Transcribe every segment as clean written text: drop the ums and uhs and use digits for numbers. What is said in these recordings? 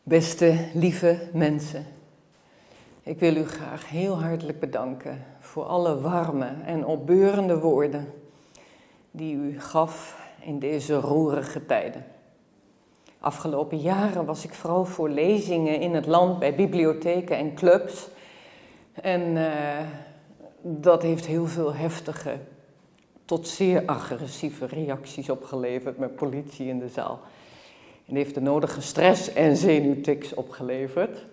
Beste, lieve mensen, ik wil u graag heel hartelijk bedanken voor alle warme en opbeurende woorden die u gaf in deze roerige tijden. Afgelopen jaren was ik vooral voor lezingen in het land bij bibliotheken en clubs en dat heeft heel veel heftige tot zeer agressieve reacties opgeleverd met politie in de zaal. En heeft de nodige stress en zenuwtics opgeleverd.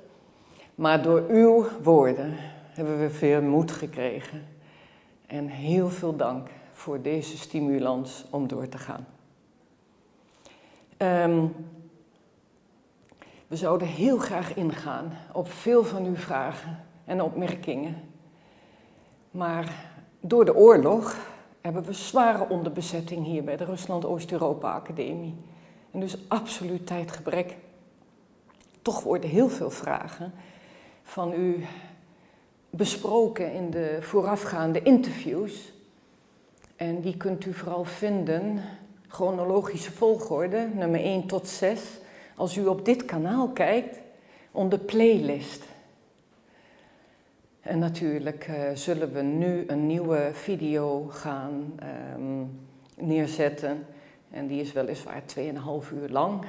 Maar door uw woorden hebben we veel moed gekregen. En heel veel dank voor deze stimulans om door te gaan. We zouden heel graag ingaan op veel van uw vragen en opmerkingen. Maar door de oorlog hebben we zware onderbezetting hier bij de Rusland-Oost-Europa Academie. En dus absoluut tijdgebrek. Toch worden heel veel vragen van u besproken in de voorafgaande interviews. En die kunt u vooral vinden, chronologische volgorde, nummer 1 tot 6, als u op dit kanaal kijkt, onder playlist. En natuurlijk zullen we nu een nieuwe video gaan neerzetten. En die is weliswaar 2,5 uur lang,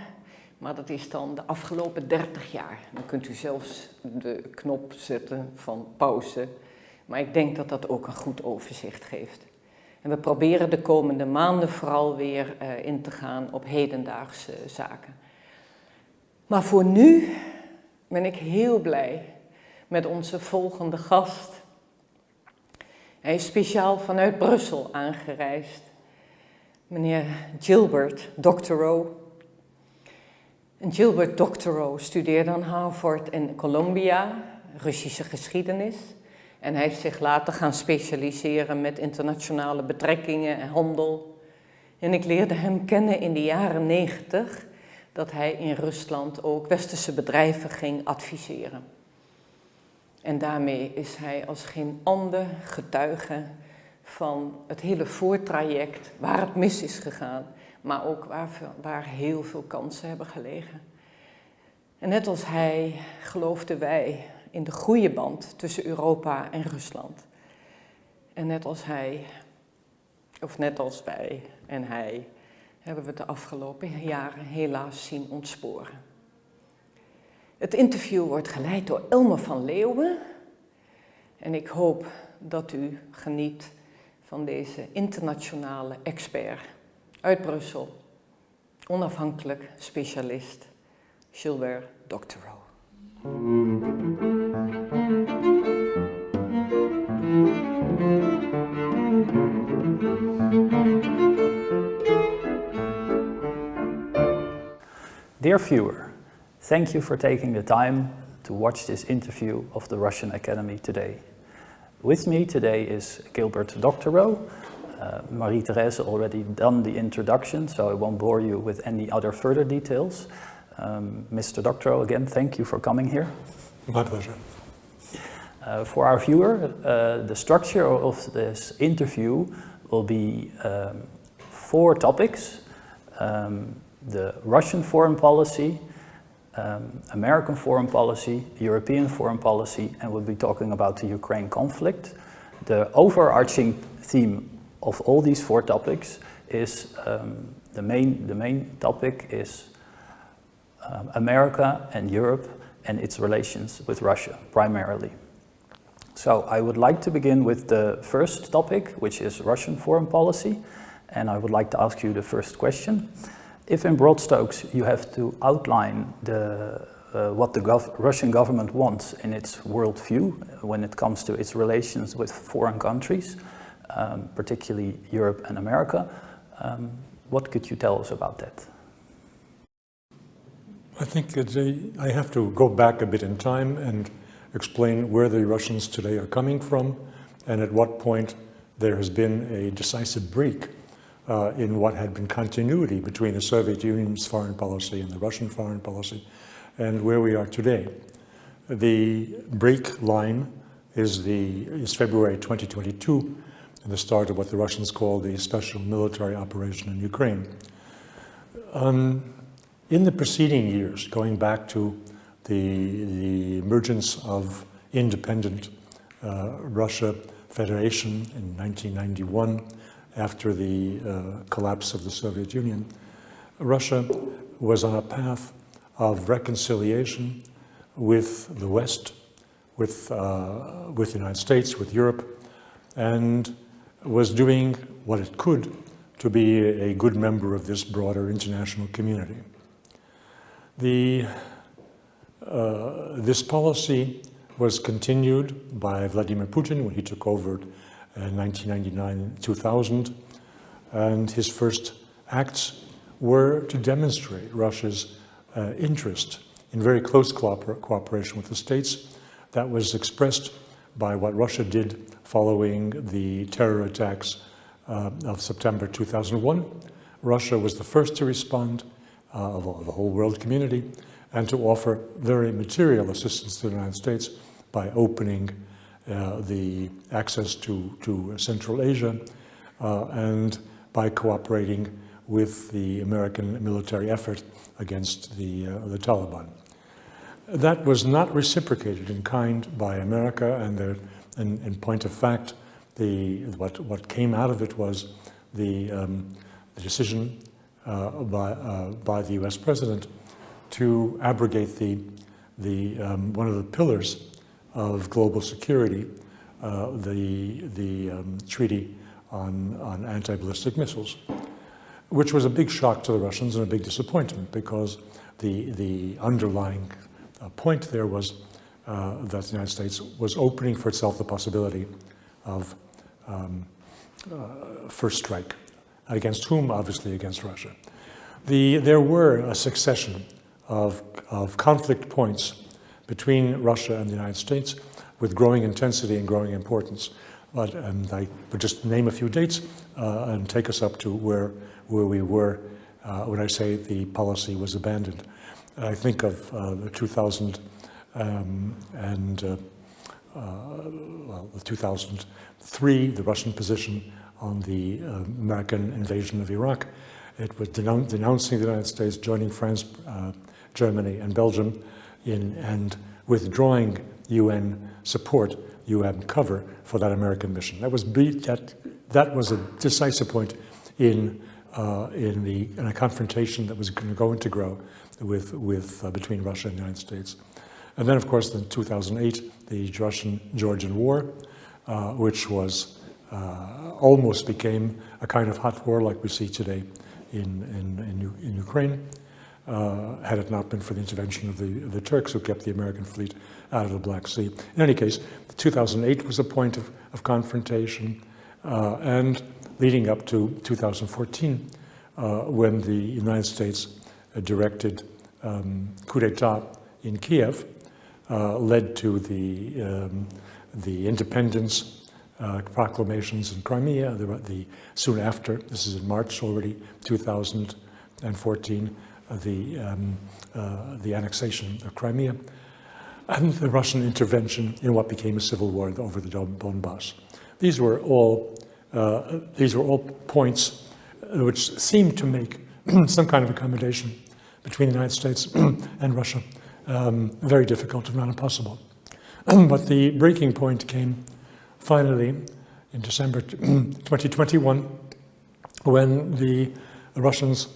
maar dat is dan de afgelopen 30 jaar. Dan kunt u zelfs de knop zetten van pauze. Maar ik denk dat dat ook een goed overzicht geeft. En we proberen de komende maanden vooral weer in te gaan op hedendaagse zaken. Maar voor nu ben ik heel blij met onze volgende gast. Hij is speciaal vanuit Brussel aangereisd. Meneer Gilbert Doctorow. En Gilbert Doctorow studeerde aan Harvard in Columbia, Russische geschiedenis. En hij heeft zich later gaan specialiseren met internationale betrekkingen en handel. En ik leerde hem kennen in de jaren 90, dat hij in Rusland ook westerse bedrijven ging adviseren. En daarmee is hij als geen ander getuige van het hele voortraject, waar het mis is gegaan, maar ook waar heel veel kansen hebben gelegen. En net als hij geloofden wij in de goede band tussen Europa en Rusland. En net als hij, of net als wij en hij, hebben we de afgelopen jaren helaas zien ontsporen. Het interview wordt geleid door Elmer van Leeuwen. En ik hoop dat u geniet van deze internationale expert uit Brussel, onafhankelijk specialist, Gilbert Doctorow. Dear viewer, thank you for taking the time to watch this interview of the Russian Academy today. With me today is Gilbert Doctorow. Marie-Thérèse already done the introduction, so I won't bore you with any other further details. Mr. Doctorow, again, thank you for coming here. My pleasure. For our viewer, the structure of this interview will be 4 topics. The Russian foreign policy, American foreign policy, European foreign policy, and we'll be talking about the Ukraine conflict. The overarching theme of all these 4 topics is, the main topic is America and Europe and its relations with Russia, primarily. So I would like to begin with the first topic, which is Russian foreign policy, and I would like to ask you the first question. If in broad strokes you have to outline what the Russian government wants in its worldview when it comes to its relations with foreign countries, particularly Europe and America, what could you tell us about that? I think I have to go back a bit in time and explain where the Russians today are coming from and at what point there has been a decisive break in what had been continuity between the Soviet Union's foreign policy and the Russian foreign policy, and where we are today. The break line is February 2022, and the start of what the Russians call the special military operation in Ukraine. In the preceding years, going back to the emergence of independent Russia Federation in 1991, after the collapse of the Soviet Union, Russia was on a path of reconciliation with the West, with the United States, with Europe, and was doing what it could to be a good member of this broader international community. This policy was continued by Vladimir Putin when he took over in 1999-2000, and his first acts were to demonstrate Russia's interest in very close cooperation with the states. That was expressed by what Russia did following the terror attacks of September 2001. Russia was the first to respond, of the whole world community, and to offer very material assistance to the United States by opening the access to Central Asia and by cooperating with the American military effort against the Taliban. That was not reciprocated in kind by America, and in point of fact, what came out of it was the decision by the U.S. president to abrogate the one of the pillars of global security, the treaty on anti-ballistic missiles, which was a big shock to the Russians and a big disappointment, because the underlying point there was that the United States was opening for itself the possibility of first strike. Against whom? Obviously against Russia. There were a succession of conflict points between Russia and the United States with growing intensity and growing importance. But I would just name a few dates and take us up to where we were when I say the policy was abandoned. I think of the 2003, the Russian position on the American invasion of Iraq. It was denouncing the United States, joining France, Germany, and Belgium and withdrawing UN support, UN cover for that American mission. That was a decisive point in a confrontation that was going to grow between Russia and the United States. And then, of course, in 2008, the Russian-Georgian War, which was almost became a kind of hot war like we see today in Ukraine, had it not been for the intervention of the Turks, who kept the American fleet out of the Black Sea. In any case, 2008 was a point of confrontation, and leading up to 2014, when the United States directed coup d'etat in Kiev, led to the independence proclamations in Crimea. Soon after, this is in March already, 2014, the annexation of Crimea, and the Russian intervention in what became a civil war over the Donbass. These were all points which seemed to make some kind of accommodation between the United States and Russia very difficult, if not impossible. But the breaking point came finally in December 2021, when the Russians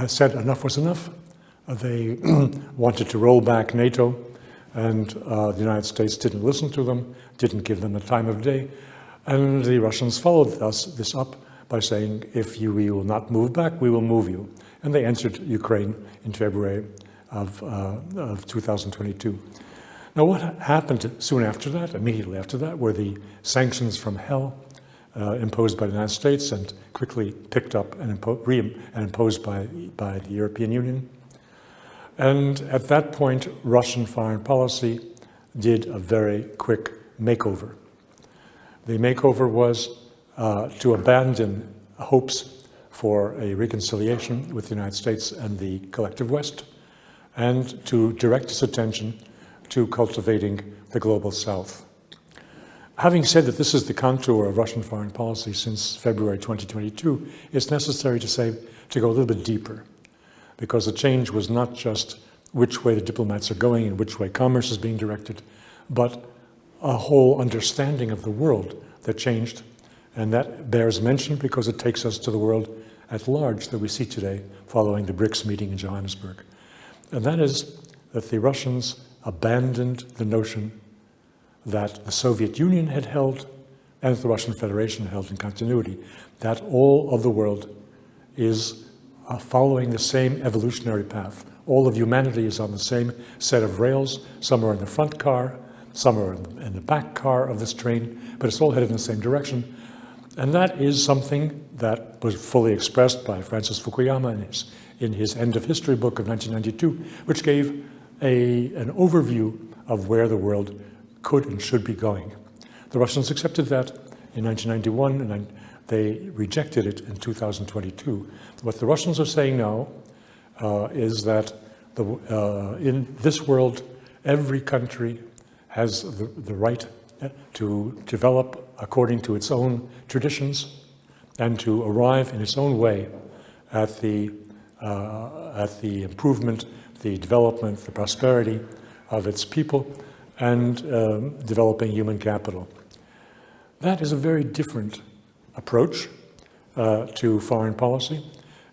said enough was enough. They wanted to roll back NATO, and the United States didn't listen to them, didn't give them the time of day. And the Russians followed this up by saying, if we will not move back, we will move you. And they entered Ukraine in February of 2022. Now, what happened soon after that, immediately after that, were the sanctions from hell imposed by the United States and quickly picked up and imposed by the European Union. And at that point, Russian foreign policy did a very quick makeover. The makeover was to abandon hopes for a reconciliation with the United States and the collective West, and to direct its attention to cultivating the global South. Having said that this is the contour of Russian foreign policy since February 2022, it's necessary to go a little bit deeper. because the change was not just which way the diplomats are going and which way commerce is being directed, but a whole understanding of the world that changed. And that bears mention because it takes us to the world at large that we see today following the BRICS meeting in Johannesburg. And that is that the Russians abandoned the notion that the Soviet Union had held and the Russian Federation held in continuity, that all of the world is following the same evolutionary path. All of humanity is on the same set of rails. Some are in the front car, some are in the back car of this train, but it's all headed in the same direction. And that is something that was fully expressed by Francis Fukuyama in his End of History book of 1992, which gave an overview of where the world could and should be going. The Russians accepted that in 1991, and they rejected it in 2022. What the Russians are saying now is that in this world, every country has the right to develop according to its own traditions and to arrive in its own way at the improvement, the development, the prosperity of its people and developing human capital. That is a very different approach to foreign policy,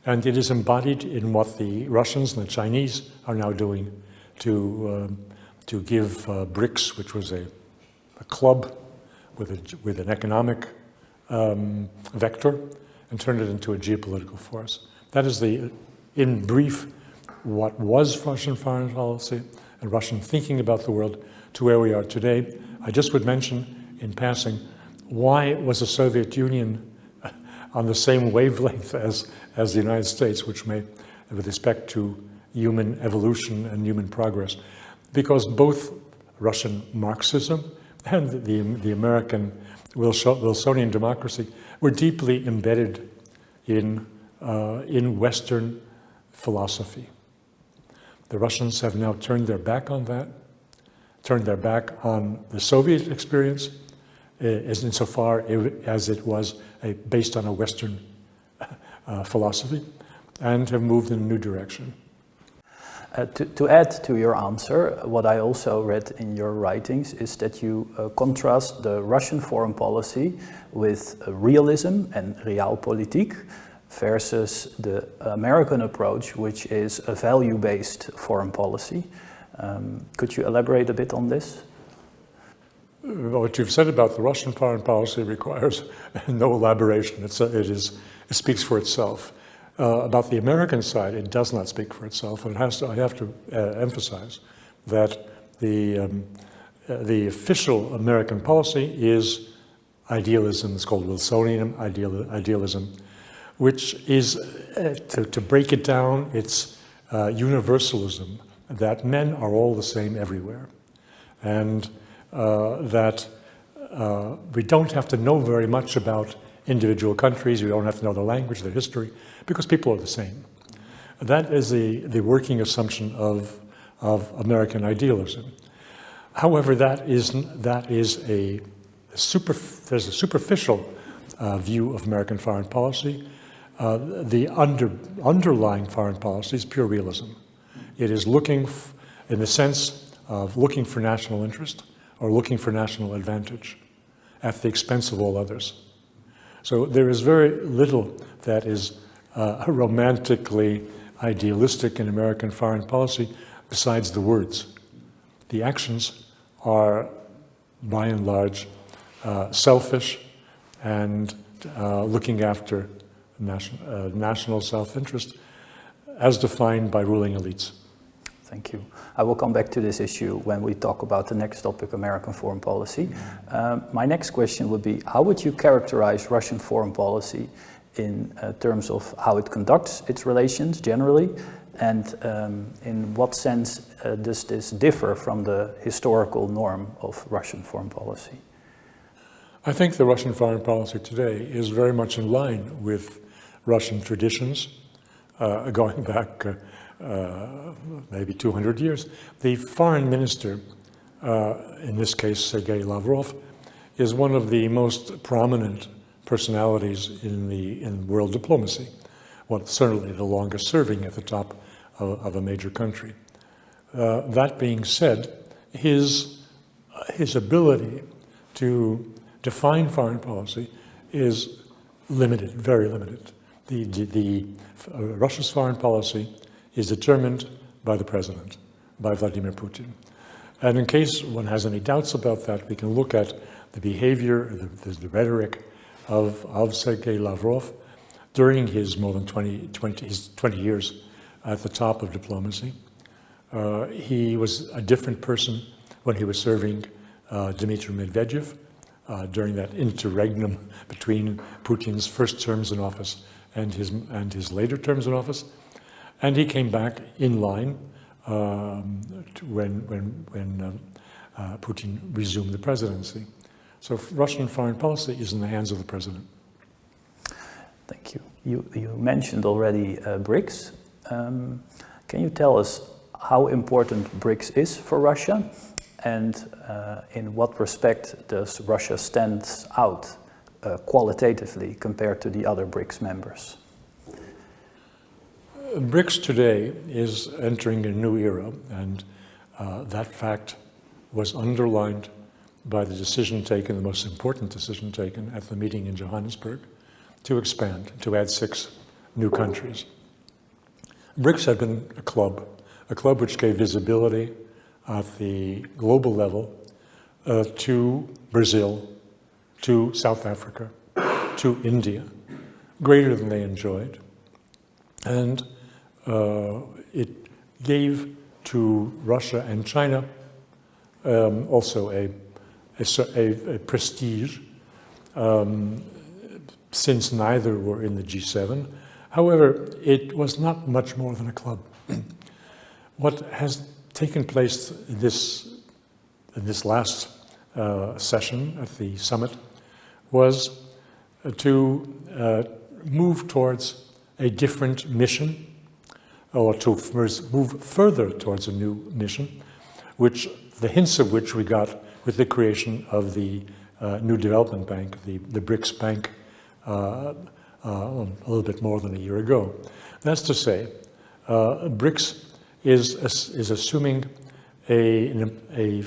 and it is embodied in what the Russians and the Chinese are now doing to give BRICS, which was a club with an economic vector, and turn it into a geopolitical force. That is in brief, what was Russian foreign policy and Russian thinking about the world to where we are today. I just would mention in passing, why was the Soviet Union on the same wavelength as the United States, which may, with respect to human evolution and human progress? Because both Russian Marxism and the American Wilsonian democracy were deeply embedded in Western philosophy. The Russians have now turned their back on that, turned their back on the Soviet experience, as insofar as it was based on a Western philosophy, and have moved in a new direction. To add to your answer, what I also read in your writings is that you contrast the Russian foreign policy with realism and realpolitik versus the American approach, which is a value-based foreign policy. Could you elaborate a bit on this? What you've said about the Russian foreign policy requires no elaboration. It speaks for itself. About the American side, it does not speak for itself, and I have to emphasize that the official American policy is idealism. It's called Wilsonian idealism, which is, to break it down, it's universalism, that men are all the same everywhere, and that we don't have to know very much about individual countries. We don't have to know the language, their history, because people are the same. That is the working assumption of American idealism. However, there's a superficial view of American foreign policy. The underlying foreign policy is pure realism. It is looking, in the sense of looking for national interest or looking for national advantage at the expense of all others. So there is very little that is romantically idealistic in American foreign policy besides the words. The actions are, by and large, selfish and looking after national self-interest as defined by ruling elites. Thank you. I will come back to this issue when we talk about the next topic, American foreign policy. My next question would be, how would you characterize Russian foreign policy in terms of how it conducts its relations generally, and in what sense does this differ from the historical norm of Russian foreign policy? I think the Russian foreign policy today is very much in line with Russian traditions, going back maybe 200 years. The foreign minister, in this case Sergei Lavrov, is one of the most prominent personalities in world diplomacy. Well, certainly the longest serving at the top of a major country. That being said, his ability to define foreign policy is limited, very limited. Russia's foreign policy is determined by the president, by Vladimir Putin. And in case one has any doubts about that, we can look at the behavior, the rhetoric of Sergei Lavrov during his more than 20 years at the top of diplomacy. He was a different person when he was serving Dmitry Medvedev during that interregnum between Putin's first terms in office and his later terms in office. And he came back in line when Putin resumed the presidency. So Russian foreign policy is in the hands of the president. Thank you. You mentioned already BRICS. Can you tell us how important BRICS is for Russia, and in what respect does Russia stand out qualitatively compared to the other BRICS members? BRICS today is entering a new era, and that fact was underlined by the decision taken, the most important decision taken at the meeting in Johannesburg, to expand, to add 6 new countries. BRICS had been a club which gave visibility at the global level to Brazil, to South Africa, to India, greater than they enjoyed. And it gave to Russia and China also a prestige, since neither were in the G7. However, it was not much more than a club. What has taken place in this last session at the summit was to move towards a different mission, or to move further towards a new mission, which the hints of which we got with the creation of the new development bank, the BRICS Bank, a little bit more than a year ago. That's to say, BRICS is assuming a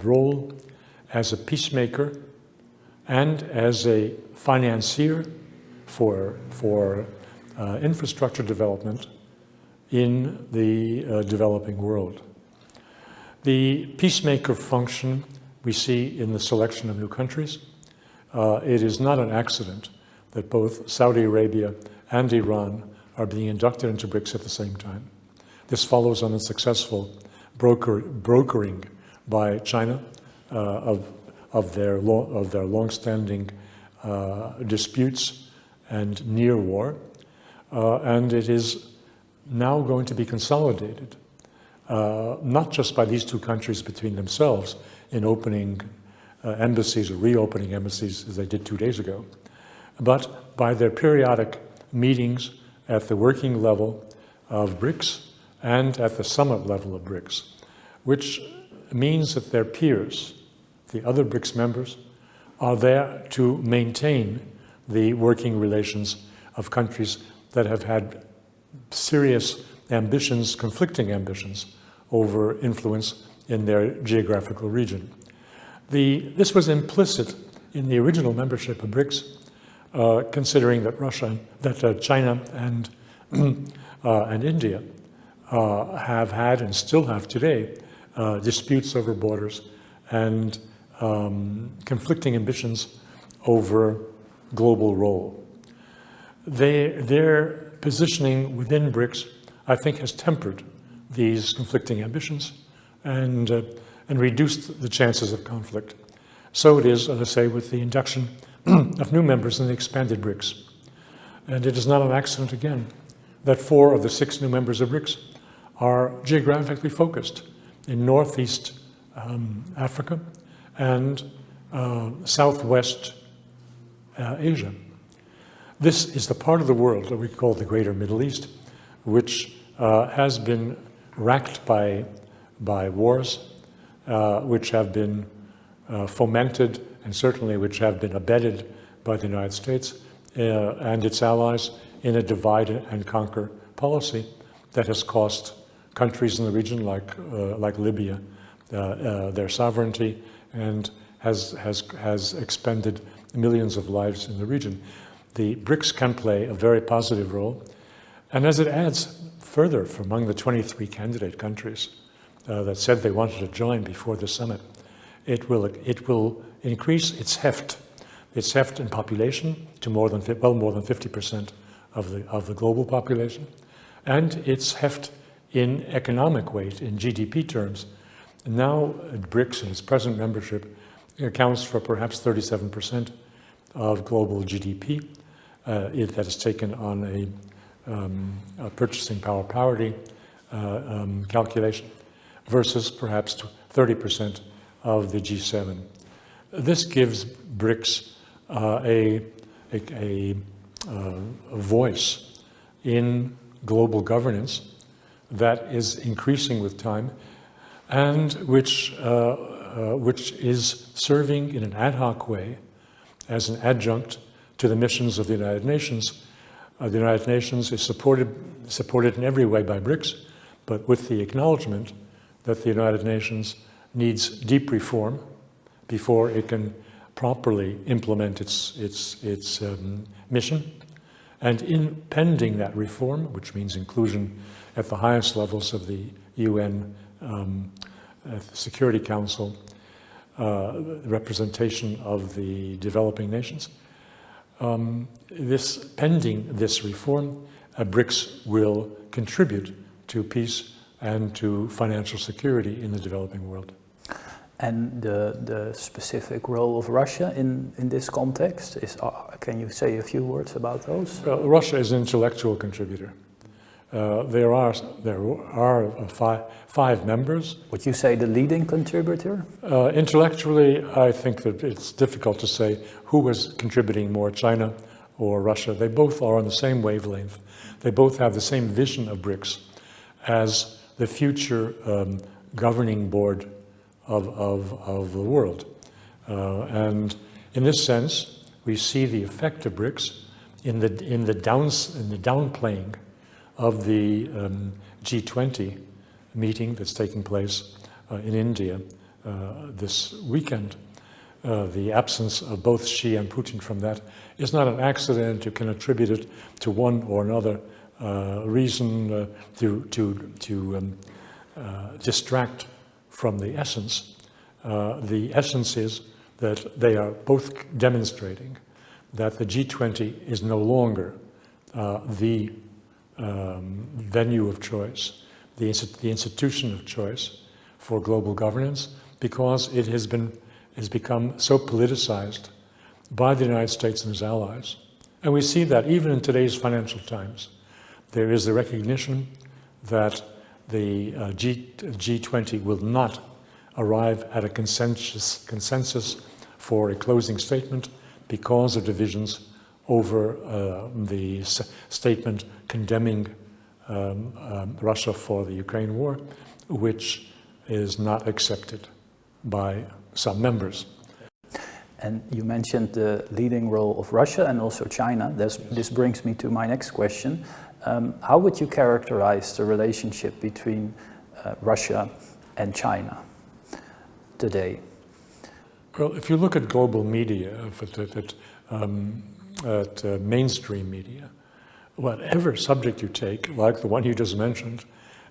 role as a peacemaker and as a financier for infrastructure development in the developing world. The peacemaker function we see in the selection of new countries. It is not an accident that both Saudi Arabia and Iran are being inducted into BRICS at the same time. This follows on a successful brokering by China of their long-standing disputes and near war, and it is now going to be consolidated, not just by these two countries between themselves in opening embassies or reopening embassies as they did 2 days ago, but by their periodic meetings at the working level of BRICS and at the summit level of BRICS, which means that their peers, the other BRICS members, are there to maintain the working relations of countries that have had serious ambitions, conflicting ambitions, over influence in their geographical region. This was implicit in the original membership of BRICS, considering that China and India have had and still have today disputes over borders and conflicting ambitions over global role. Their positioning within BRICS, I think, has tempered these conflicting ambitions and reduced the chances of conflict. So it is, as I say, with the induction of new members in the expanded BRICS. And it is not an accident, again, that 4 of the 6 new members of BRICS are geographically focused in Northeast Africa and Southwest Asia. This is the part of the world that we call the Greater Middle East, which has been racked by wars, which have been fomented and certainly which have been abetted by the United States and its allies in a divide and conquer policy that has cost countries in the region like Libya their sovereignty and has expended millions of lives in the region. The BRICS can play a very positive role, and as it adds further from among the 23 candidate countries that said they wanted to join before the summit, it will increase its heft in population to more than 50% of the global population, and its heft in economic weight, in GDP terms. Now, BRICS, in its present membership, accounts for perhaps 37% of global GDP. That is taken on a purchasing power parity calculation, versus perhaps 30% of the G7. This gives BRICS a voice in global governance that is increasing with time, and which is serving in an ad hoc way as an adjunct to the missions of the United Nations. The United Nations is supported in every way by BRICS, but with the acknowledgement that the United Nations needs deep reform before it can properly implement its mission. And in pending that reform, which means inclusion at the highest levels of the UN Security Council, representation of the developing nations, pending this reform, BRICS will contribute to peace and to financial security in the developing world. And the specific role of Russia in this context is, can you say a few words about those? Well, Russia is an intellectual contributor. There are five members. Would you say the leading contributor? Intellectually, I think that it's difficult to say who is contributing more, China or Russia. They both are on the same wavelength. They both have the same vision of BRICS as the future governing board of the world. And in this sense, we see the effect of BRICS in the downplaying of the G20 meeting that's taking place in India this weekend. The absence of both Xi and Putin from that is not an accident. You can attribute it to one or another reason to distract from the essence. The essence is that they are both demonstrating that the G20 is no longer the venue of choice, the institution of choice for global governance, because it has become so politicized by the United States and its allies. And we see that even in today's Financial Times. There is a recognition that the G20 will not arrive at a consensus for a closing statement because of divisions over the statement condemning Russia for the Ukraine war, which is not accepted by some members. And you mentioned the leading role of Russia and also China. This brings me to my next question. How would you characterize the relationship between Russia and China today? Well, if you look at global media, at mainstream media, whatever subject you take, like the one you just mentioned,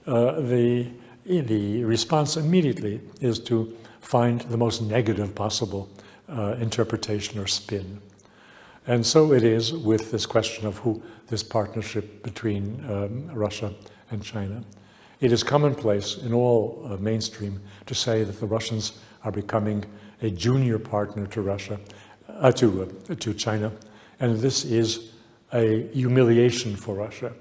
the response immediately is to find the most negative possible interpretation or spin. And so it is with this question of this partnership between Russia and China. It is commonplace in all mainstream to say that the Russians are becoming a junior partner to Russia, to China, and this is a humiliation for Russia.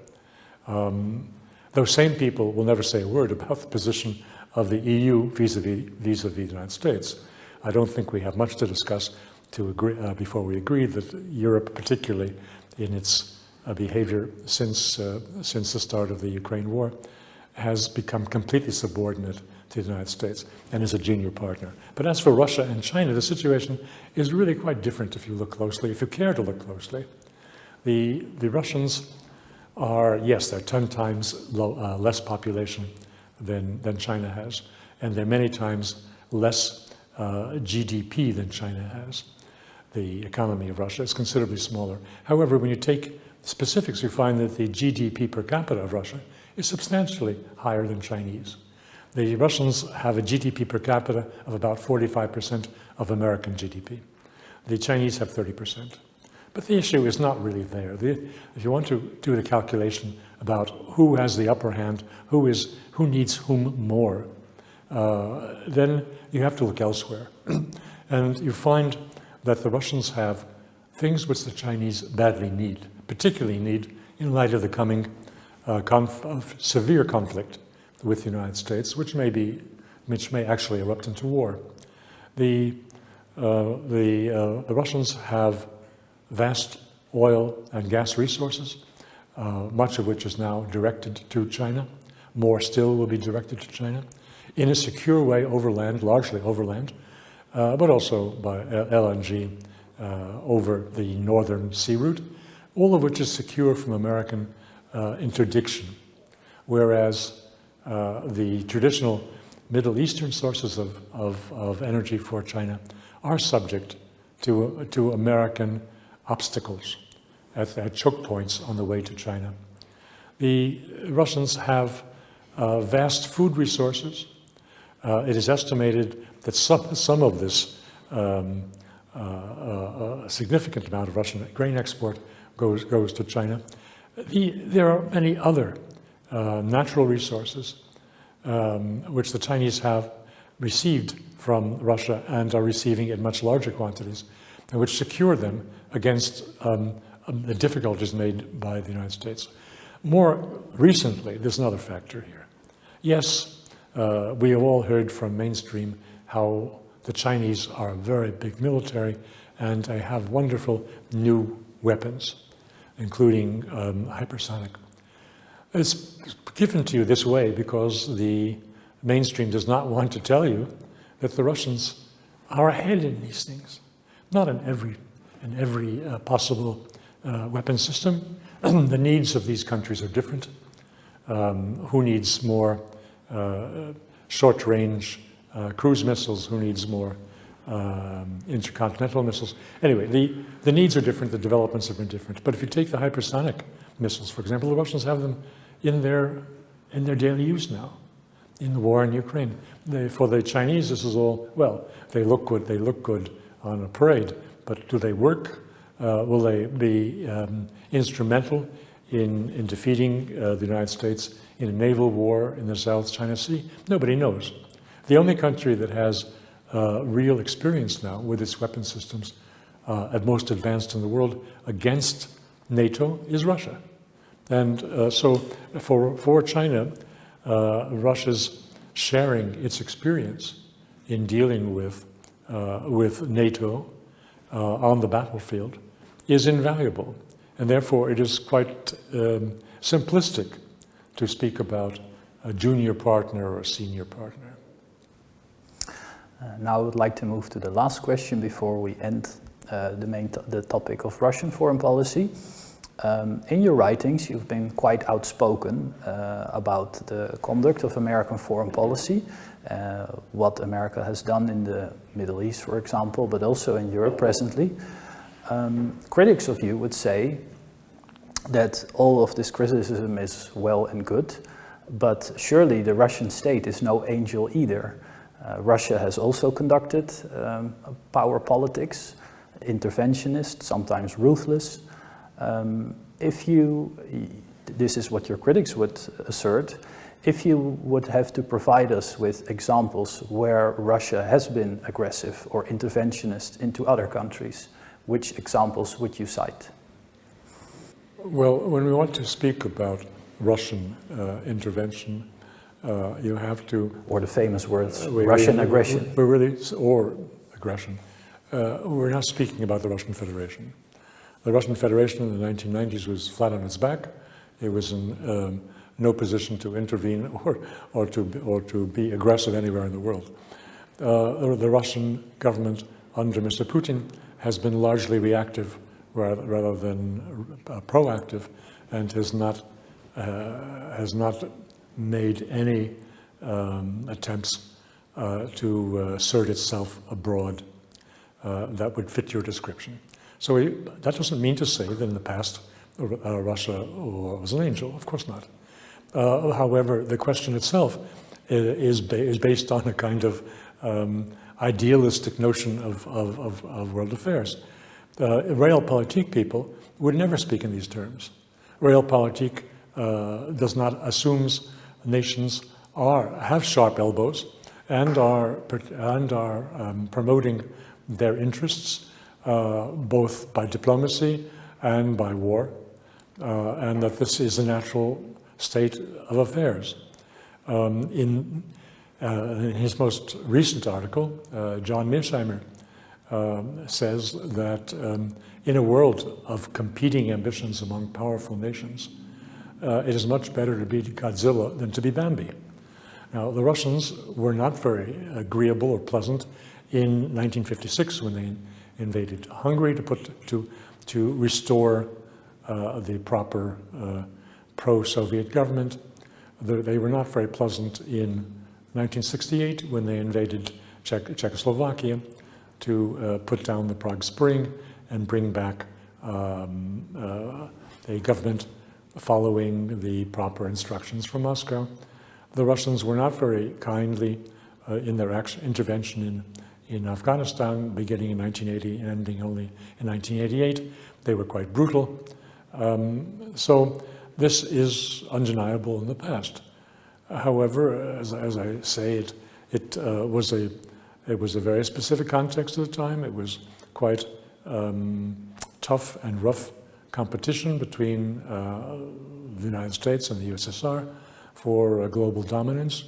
Those same people will never say a word about the position of the EU vis-a-vis the United States. I don't think we have much to discuss before we agree that Europe, particularly in its behavior since the start of the Ukraine war, has become completely subordinate to the United States and is a junior partner. But as for Russia and China, the situation is really quite different if you look closely, if you care to look closely. The Russians are, yes, they're 10 times less population than China has, and they're many times less GDP than China has. The economy of Russia is considerably smaller. However, when you take specifics, you find that the GDP per capita of Russia is substantially higher than Chinese. The Russians have a GDP per capita of about 45% of American GDP. The Chinese have 30%. But the issue is not really there. If you want to do the calculation about who has the upper hand, who needs whom more, then you have to look elsewhere. And you find that the Russians have things which the Chinese badly need, particularly need in light of the coming severe conflict with the United States, which may actually erupt into war. The Russians have vast oil and gas resources, much of which is now directed to China. More still will be directed to China in a secure way overland, largely overland, but also by LNG over the northern sea route, all of which is secure from American interdiction, whereas the traditional Middle Eastern sources of energy for China are subject to American obstacles at choke points on the way to China. The Russians have vast food resources. It is estimated that some of this significant amount of Russian grain export goes to China. There are many other natural resources which the Chinese have received from Russia and are receiving in much larger quantities, and which secure them against the difficulties made by the United States. More recently, there's another factor here. Yes, we have all heard from mainstream how the Chinese are a very big military and they have wonderful new weapons, including hypersonic. It's given to you this way because the mainstream does not want to tell you that the Russians are ahead in these things. Not in every possible weapon system. The needs of these countries are different. Who needs more short-range cruise missiles? Who needs more intercontinental missiles? Anyway, the needs are different, the developments have been different. But if you take the hypersonic missiles, for example, the Russians have them in their daily use now, in the war in Ukraine. For the Chinese, this is all, well, they look good on a parade, but do they work? Will they be instrumental in defeating the United States in a naval war in the South China Sea? Nobody knows. The only country that has real experience now with its weapon systems at most advanced in the world against NATO is Russia. And so for China, Russia's sharing its experience in dealing with NATO on the battlefield is invaluable. And therefore, it is quite simplistic to speak about a junior partner or a senior partner. Now I would like to move to the last question before we end the topic of Russian foreign policy. In your writings, you've been quite outspoken about the conduct of American foreign policy, what America has done in the Middle East, for example, but also in Europe presently. Critics of you would say that all of this criticism is well and good, but surely the Russian state is no angel either. Russia has also conducted power politics, interventionist, sometimes ruthless. This is what your critics would assert, if you would have to provide us with examples where Russia has been aggressive or interventionist into other countries, which examples would you cite? Well, when we want to speak about Russian intervention, you have to... Or the famous words, Russian aggression. Or aggression. We're not speaking about the Russian Federation. The Russian Federation in the 1990s was flat on its back. It was in no position to intervene or to be aggressive anywhere in the world. The Russian government under Mr. Putin has been largely reactive rather than proactive and has not made any attempts to assert itself abroad that would fit your description. So that doesn't mean to say that in the past Russia was an angel, of course not. However, the question itself is based on a kind of idealistic notion of world affairs. Realpolitik people would never speak in these terms. Realpolitik does not assumes nations have sharp elbows and are promoting their interests both by diplomacy and by war, and that this is a natural state of affairs. In his most recent article, John Mearsheimer says that in a world of competing ambitions among powerful nations, it is much better to be Godzilla than to be Bambi. Now, the Russians were not very agreeable or pleasant in 1956 when they invaded Hungary to restore the proper pro-Soviet government. They were not very pleasant in 1968 when they invaded Czechoslovakia to put down the Prague Spring and bring back a government following the proper instructions from Moscow. The Russians were not very kindly in their intervention in Afghanistan, beginning in 1980 and ending only in 1988. They were quite brutal. So this is undeniable in the past. However, as I say, it was a very specific context at the time. It was quite tough and rough competition between the United States and the USSR for global dominance,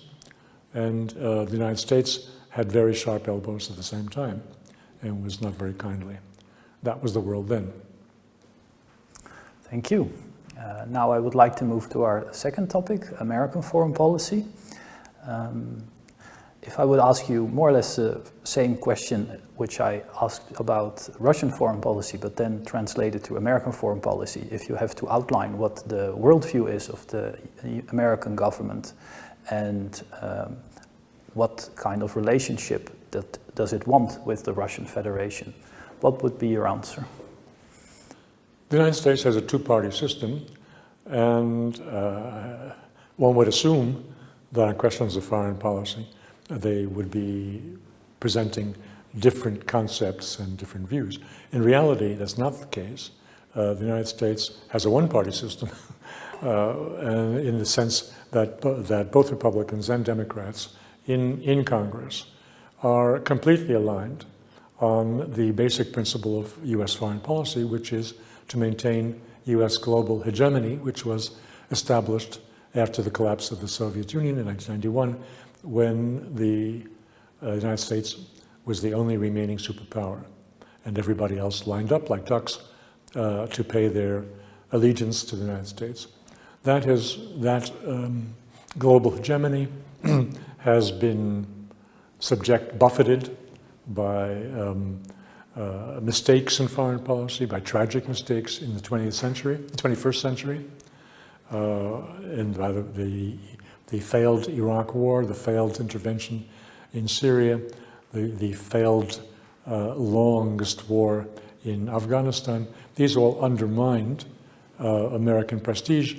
and the United States had very sharp elbows at the same time and was not very kindly. That was the world then. Thank you. Now I would like to move to our second topic, American foreign policy. If I would ask you more or less the same question which I asked about Russian foreign policy, but then translate it to American foreign policy, if you have to outline what the worldview is of the American government and what kind of relationship does it want with the Russian Federation, what would be your answer? The United States has a two-party system, and one would assume that on questions of foreign policy, they would be presenting different concepts and different views. In reality, that's not the case. The United States has a one-party system, and in the sense that both Republicans and Democrats in Congress are completely aligned on the basic principle of U.S. foreign policy, which is to maintain U.S. global hegemony, which was established after the collapse of the Soviet Union in 1991, when the United States was the only remaining superpower, and everybody else lined up like ducks to pay their allegiance to the United States. That global hegemony has been buffeted by mistakes in foreign policy, by tragic mistakes in the 21st century, and by the failed Iraq War, the failed intervention in Syria, the failed longest war in Afghanistan. These all undermined American prestige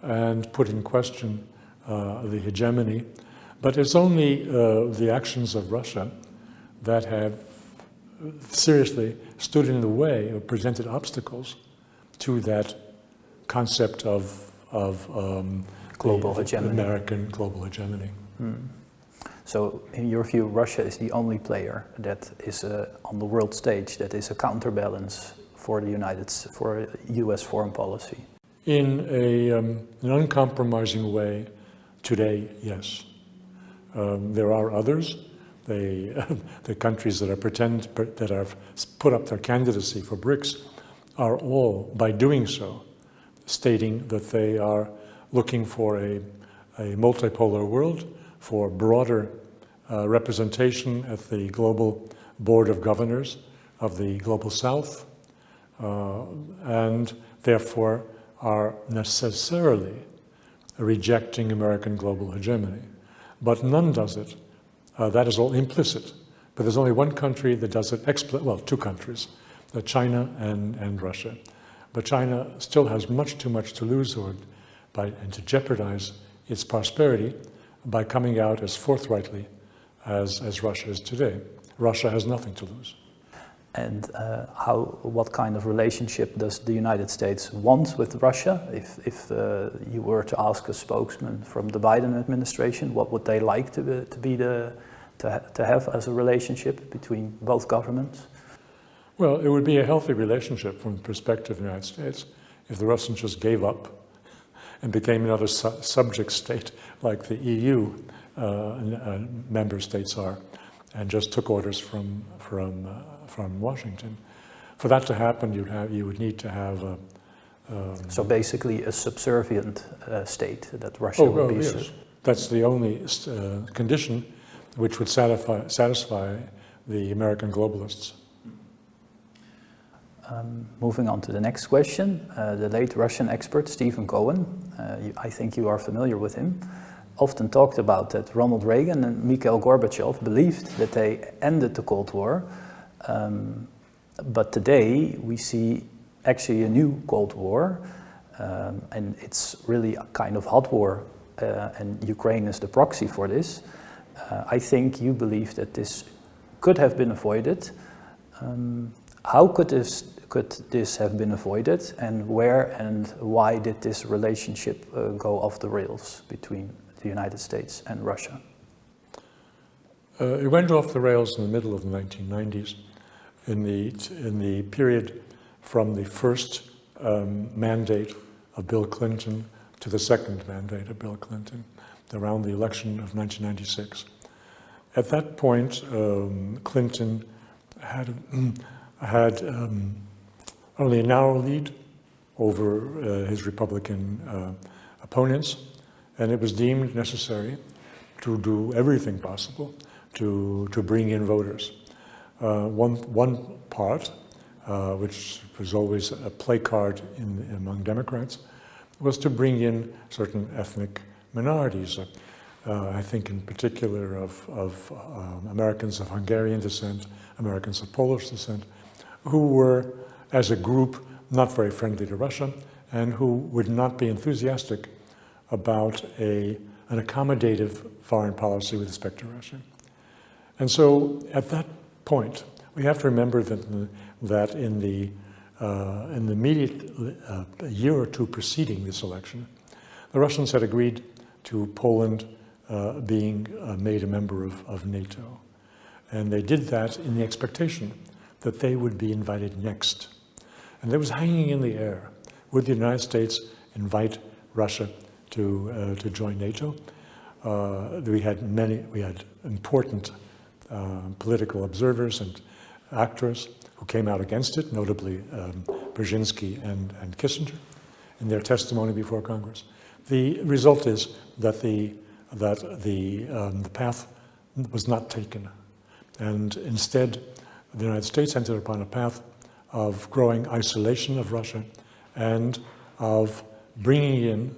and put in question the hegemony. But it's only the actions of Russia that have seriously stood in the way or presented obstacles to that concept of global hegemony. American global hegemony. So, in your view, Russia is the only player that is on the world stage that is a counterbalance for for U.S. foreign policy. In an uncompromising way, today, yes. There are others. The countries that have put up their candidacy for BRICS are all, by doing so, stating that they are looking for a multipolar world, for broader representation at the global board of governors of the global south, and therefore are necessarily rejecting American global hegemony. But none does it. That is all implicit. But there's only one country that does it well, two countries, China and Russia. But China still has much too much to lose and to jeopardize its prosperity by coming out as forthrightly as Russia is today. Russia has nothing to lose. And what kind of relationship does the United States want with Russia? If you were to ask a spokesman from the Biden administration, what would they like to have as a relationship between both governments? Well, it would be a healthy relationship from the perspective of the United States if the Russians just gave up and became another subject state like the EU member states are, and just took orders from Washington. For that to happen, you would need to have so basically a subservient state that Russia would be. Yes. That's the only condition which would satisfy the American globalists. Moving on to the next question, the late Russian expert Stephen Cohen, I think you are familiar with him, often talked about that Ronald Reagan and Mikhail Gorbachev believed that they ended the Cold War, but today we see actually a new Cold War, and it's really a kind of hot war, and Ukraine is the proxy for this. I think you believe that this could have been avoided. How could this have been avoided, and where and why did this relationship go off the rails between the United States and Russia? It went off the rails in the middle of the 1990s, in the period from the first mandate of Bill Clinton to the second mandate of Bill Clinton, around the election of 1996. At that point, Clinton had only a narrow lead over his Republican opponents, and it was deemed necessary to do everything possible to bring in voters. One part, which was always a play card among Democrats, was to bring in certain ethnic minorities. I think in particular of Americans of Hungarian descent, Americans of Polish descent, who were, as a group, not very friendly to Russia, and who would not be enthusiastic about an accommodative foreign policy with respect to Russia. And so, at that point, we have to remember that in the immediate year or two preceding this election, the Russians had agreed to Poland being made a member of NATO. And they did that in the expectation that they would be invited next. And that was hanging in the air. Would the United States invite Russia to join NATO? We had important political observers and actors who came out against it, notably Brzezinski and Kissinger, in their testimony before Congress. The result is that the path was not taken, and instead the United States entered upon a path of growing isolation of Russia and of bringing in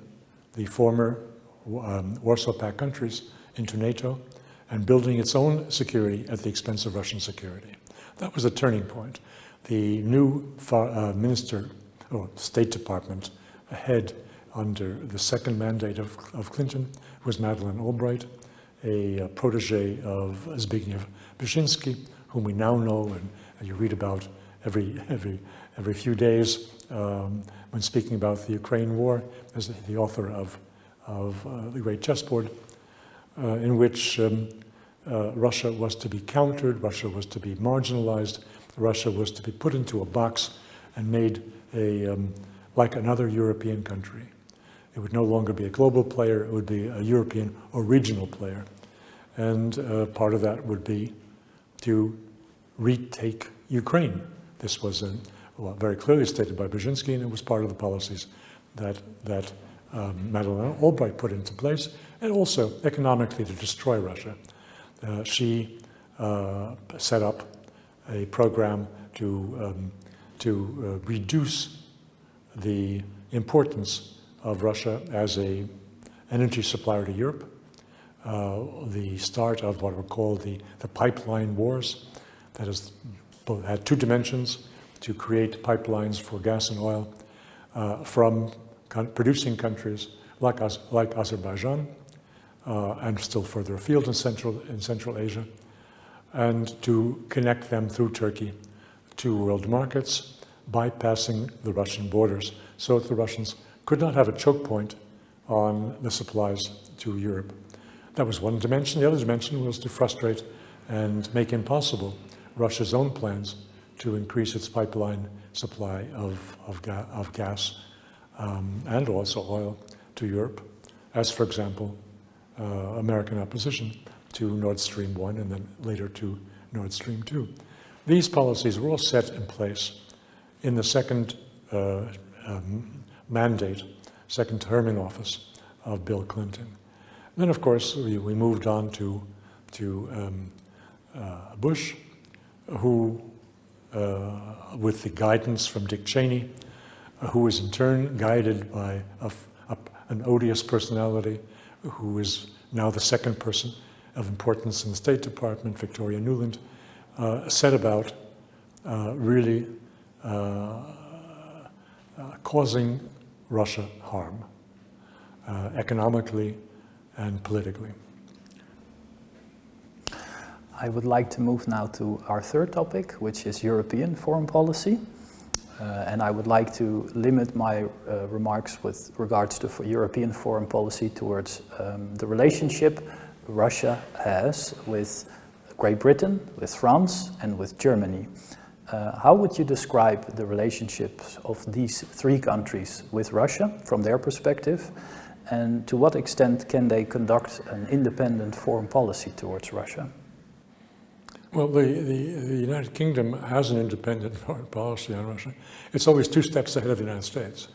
the former Warsaw Pact countries into NATO and building its own security at the expense of Russian security. That was a turning point. The new minister, or State Department head under the second mandate of Clinton was Madeleine Albright, a protege of Zbigniew Brzezinski, whom we now know and you read about every few days when speaking about the Ukraine war, as the author of The Great Chessboard, in which Russia was to be countered, Russia was to be marginalized, Russia was to be put into a box and made like another European country. It would no longer be a global player, it would be a European or regional player. And part of that would be to retake Ukraine. This was very clearly stated by Brzezinski, and it was part of the policies that Madeleine Albright put into place, and also economically to destroy Russia. She set up a program to reduce the importance of Russia as an energy supplier to Europe, the start of what were called the pipeline wars, that is, had two dimensions: to create pipelines for gas and oil from producing countries like Azerbaijan and still further afield in Central Asia, and to connect them through Turkey to world markets, bypassing the Russian borders, so that the Russians could not have a choke point on the supplies to Europe. That was one dimension. The other dimension was to frustrate and make impossible Russia's own plans to increase its pipeline supply of gas and also oil to Europe, as, for example, American opposition to Nord Stream 1 and then later to Nord Stream 2. These policies were all set in place in the second mandate, second term in office of Bill Clinton. And then, of course, we moved on to Bush, who, with the guidance from Dick Cheney, who was in turn guided by an odious personality, who is now the second person of importance in the State Department, Victoria Nuland, set about really causing Russia harm, economically and politically. I would like to move now to our third topic, which is European foreign policy. And I would like to limit my remarks with regards to European foreign policy towards the relationship Russia has with Great Britain, with France, and with Germany. How would you describe the relationships of these three countries with Russia from their perspective? And to what extent can they conduct an independent foreign policy towards Russia? Well, the United Kingdom has an independent foreign policy on Russia. It's always two steps ahead of the United States.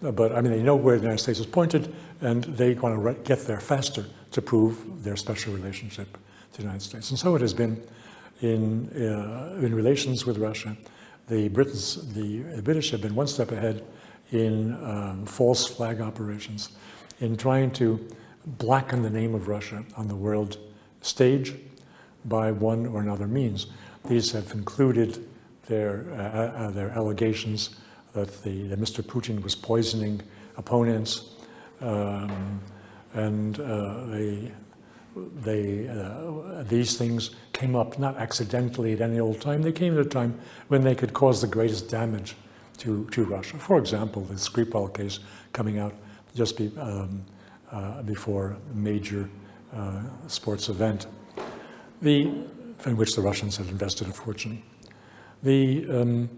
But, I mean, they know where the United States is pointed, and they want to get there faster to prove their special relationship to the United States. And so it has been in relations with Russia. The British have been one step ahead in false flag operations, in trying to blacken the name of Russia on the world stage by one or another means. These have included their allegations that Mr. Putin was poisoning opponents, these things came up not accidentally at any old time. They came at a time when they could cause the greatest damage to Russia. For example, the Skripal case coming out just before a major sports event, in which the Russians had invested a fortune. The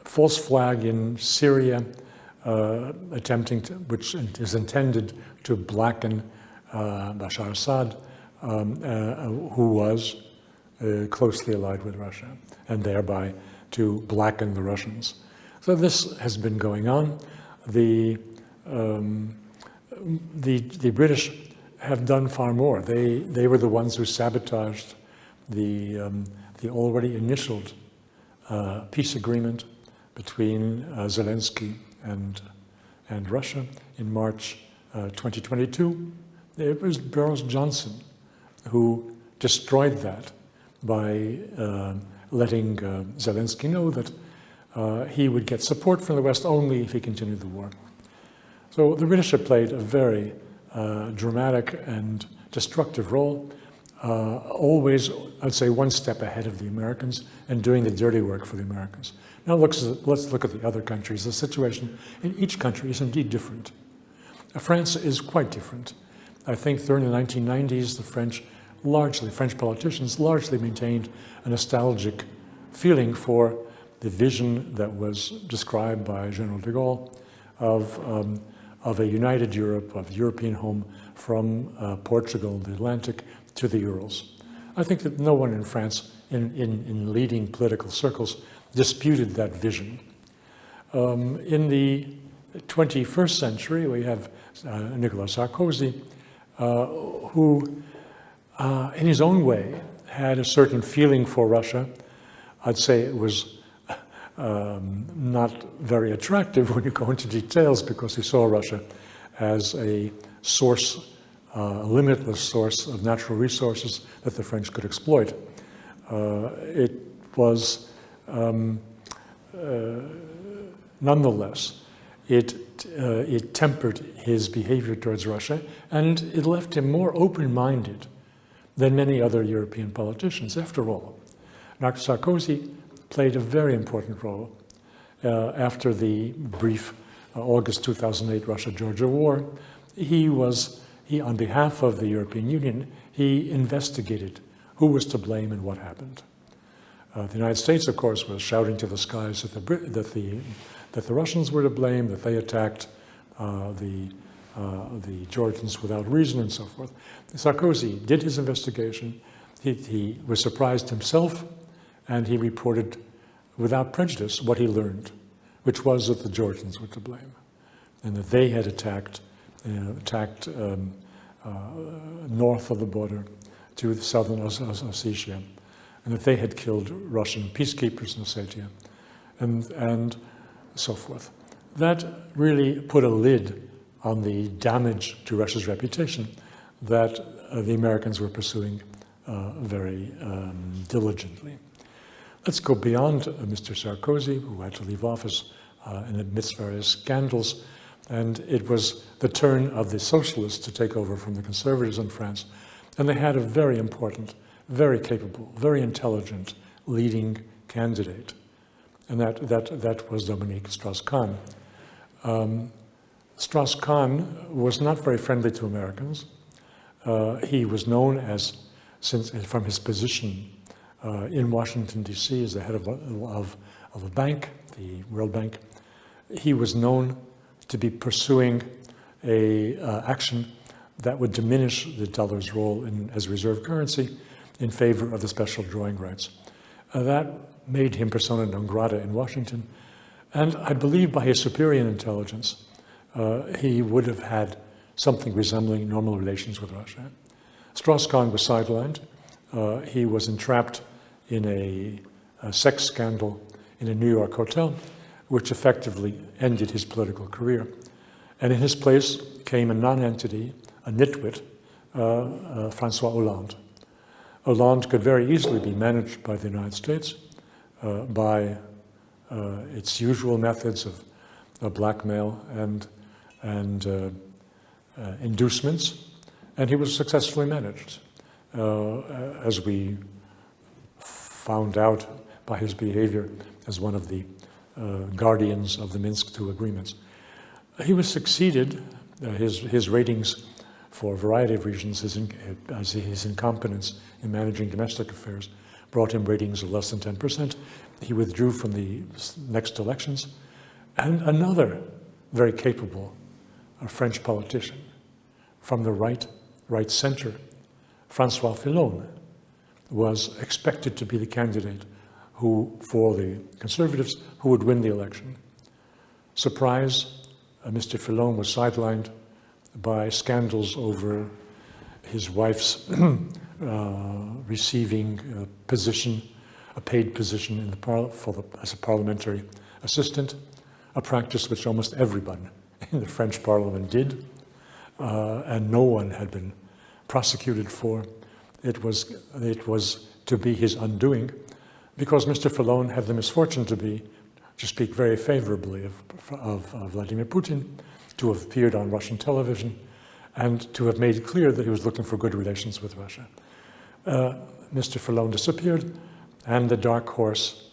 false flag in Syria, which is intended to blacken Bashar Assad, who was closely allied with Russia, and thereby to blacken the Russians. So this has been going on. The British have done far more. They were the ones who sabotaged the already initialed peace agreement between Zelensky and Russia in March 2022. It was Boris Johnson who destroyed that by letting Zelensky know that he would get support from the West only if he continued the war. So the British have played a very dramatic and destructive role, always, I'd say, one step ahead of the Americans and doing the dirty work for the Americans. Now let's look at the other countries. The situation in each country is indeed different. France is quite different. I think during the 1990s, the French politicians largely maintained a nostalgic feeling for the vision that was described by General de Gaulle of a united Europe, of European home from Portugal, the Atlantic, to the Urals. I think that no one in France, in leading political circles, disputed that vision. In the 21st century, we have Nicolas Sarkozy, who, in his own way, had a certain feeling for Russia. I'd say it was not very attractive when you go into details, because he saw Russia as a source, a limitless source of natural resources that the French could exploit. It was, nonetheless, it tempered his behavior towards Russia, and it left him more open-minded than many other European politicians. After all, Sarkozy played a very important role after the brief August 2008 Russia-Georgia war. He, on behalf of the European Union, he investigated who was to blame and what happened. The United States, of course, was shouting to the skies that the Russians were to blame, that they attacked the Georgians without reason, and so forth. Sarkozy did his investigation. He was surprised himself, and he reported without prejudice what he learned, which was that the Georgians were to blame, and that they had attacked north of the border to the southern Ossetia, and that they had killed Russian peacekeepers in Ossetia, and so forth. That really put a lid on the damage to Russia's reputation that the Americans were pursuing very diligently. Let's go beyond Mr. Sarkozy, who had to leave office and amidst various scandals, and it was the turn of the socialists to take over from the conservatives in France, and they had a very important, very capable, very intelligent leading candidate, and that was Dominique Strauss-Kahn. Strauss-Kahn was not very friendly to Americans. He was known as, from his position in Washington, D.C., as the head of a bank, the World Bank, he was known to be pursuing a action that would diminish the dollar's role as reserve currency in favor of the special drawing rights. That made him persona non grata in Washington, and I believe by his superior intelligence, he would have had something resembling normal relations with Russia. Strauss-Kahn was sidelined. He was entrapped in a sex scandal in a New York hotel, which effectively ended his political career. And in his place came a non-entity, a nitwit, François Hollande. Hollande could very easily be managed by the United States by its usual methods of blackmail and inducements, and he was successfully managed, as we found out by his behavior as one of the guardians of the Minsk II agreements. He was succeeded, his ratings, for a variety of reasons, his incompetence in managing domestic affairs brought him ratings of less than 10%. He withdrew from the next elections. And another very capable French politician from the right center, François Fillon, was expected to be the candidate for the conservatives who would win the election. Surprise, Mr. Fillon was sidelined by scandals over his wife's receiving a paid position in as a parliamentary assistant, a practice which almost everyone in the French parliament did, and no one had been prosecuted for. It was to be his undoing, because Mr. Fillon had the misfortune to speak very favorably of Vladimir Putin, to have appeared on Russian television, and to have made clear that he was looking for good relations with Russia. Mr. Fillon disappeared, and the dark horse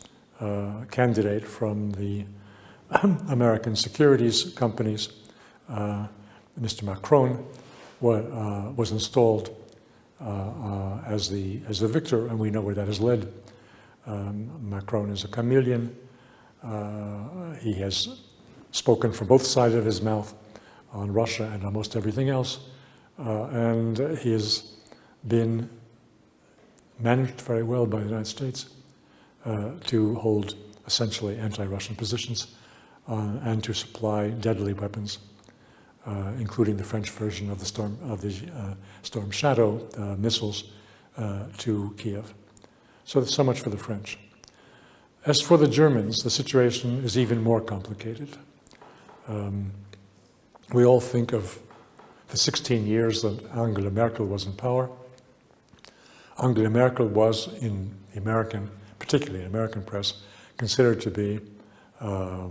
candidate from the American securities companies, Mr. Macron, was installed as the victor, and we know where that has led. Macron is a chameleon. He has spoken from both sides of his mouth on Russia and almost everything else, and he has been managed very well by the United States to hold essentially anti-Russian positions and to supply deadly weapons, including the French version of the Storm Shadow missiles to Kiev. So much for the French. As for the Germans, the situation is even more complicated. We all think of the 16 years that Angela Merkel was in power. Angela Merkel was, in the American, particularly in American press, considered to be a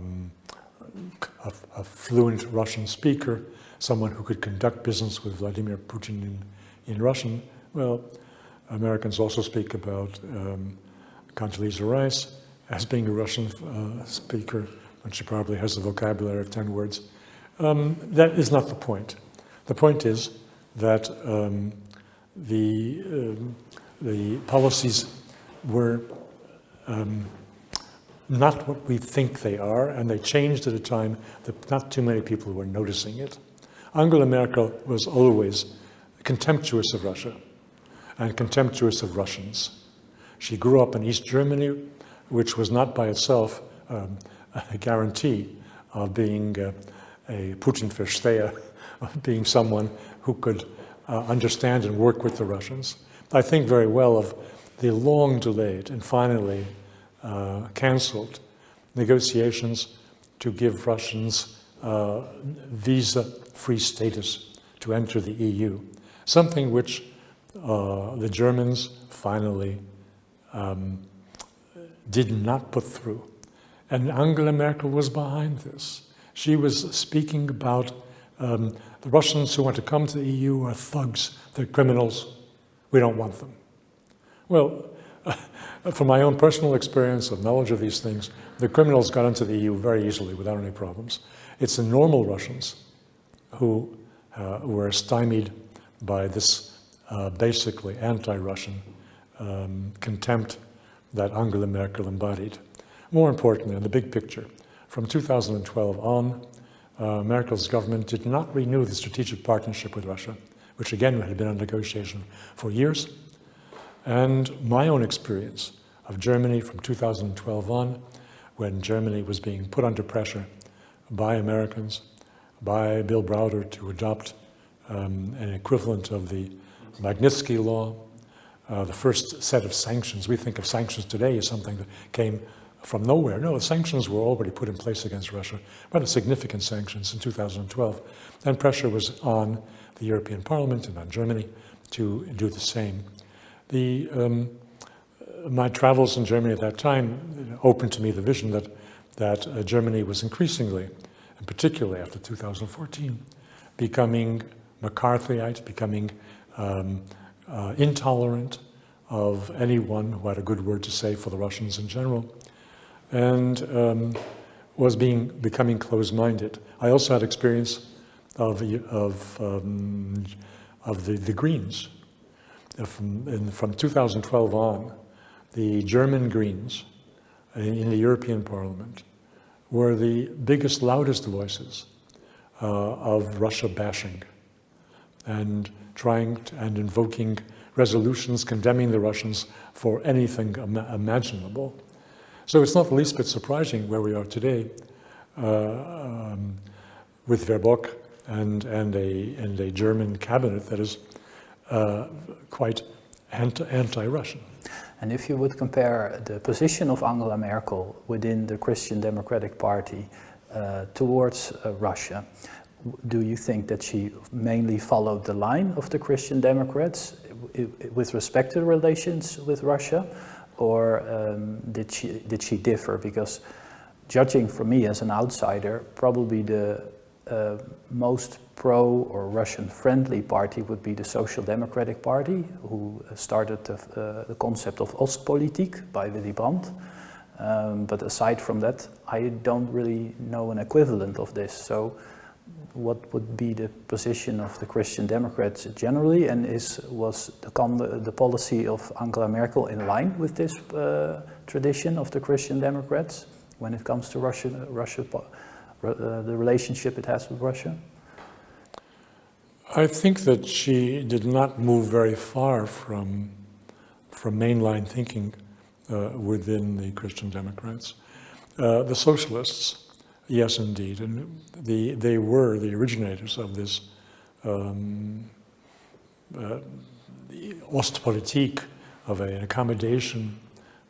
fluent Russian speaker, someone who could conduct business with Vladimir Putin in Russian. Well, Americans also speak about Condoleezza Rice as being a Russian speaker, and she probably has a vocabulary of 10 words. That is not the point. The point is that the policies were not what we think they are, and they changed at a time that not too many people were noticing it. Angela Merkel was always contemptuous of Russia and contemptuous of Russians. She grew up in East Germany, which was not by itself a guarantee of being a Putin-Versteher, of being someone who could understand and work with the Russians. I think very well of the long delayed and finally cancelled negotiations to give Russians visa-free status to enter the EU, something which the Germans finally did not put through. And Angela Merkel was behind this. She was speaking about the Russians who want to come to the EU are thugs, they're criminals, we don't want them. Well, from my own personal experience of knowledge of these things, the criminals got into the EU very easily without any problems. It's the normal Russians who were stymied by this basically anti-Russian contempt that Angela Merkel embodied. More importantly, in the big picture, from 2012 on, Merkel's government did not renew the strategic partnership with Russia, which again had been under negotiation for years. And my own experience of Germany from 2012 on, when Germany was being put under pressure by Americans, by Bill Browder to adopt an equivalent of the Magnitsky Law, the first set of sanctions. We think of sanctions today as something that came from nowhere. No, the sanctions were already put in place against Russia, rather significant sanctions in 2012. And pressure was on the European Parliament and on Germany to do the same. My travels in Germany at that time opened to me the vision that Germany was increasingly, and particularly after 2014, becoming McCarthyite, becoming intolerant of anyone who had a good word to say for the Russians in general, and was becoming closed-minded. I also had experience of the Greens. From 2012 on, the German Greens in the European Parliament were the biggest, loudest voices of Russia bashing and and invoking resolutions condemning the Russians for anything imaginable. So it's not the least bit surprising where we are today with Baerbock and a German cabinet that is quite anti-Russian. And if you would compare the position of Angela Merkel within the Christian Democratic Party towards Russia, do you think that she mainly followed the line of the Christian Democrats with respect to the relations with Russia, or did she differ? Because judging from me as an outsider, probably the most pro or Russian-friendly party would be the Social Democratic Party, who started the concept of Ostpolitik by Willy Brandt. But aside from that, I don't really know an equivalent of this. So what would be the position of the Christian Democrats generally, and was the policy of Angela Merkel in line with this tradition of the Christian Democrats when it comes to the relationship it has with Russia? I think that she did not move very far from mainline thinking within the Christian Democrats. The socialists, yes, indeed, and they were the originators of this Ostpolitik, of an accommodation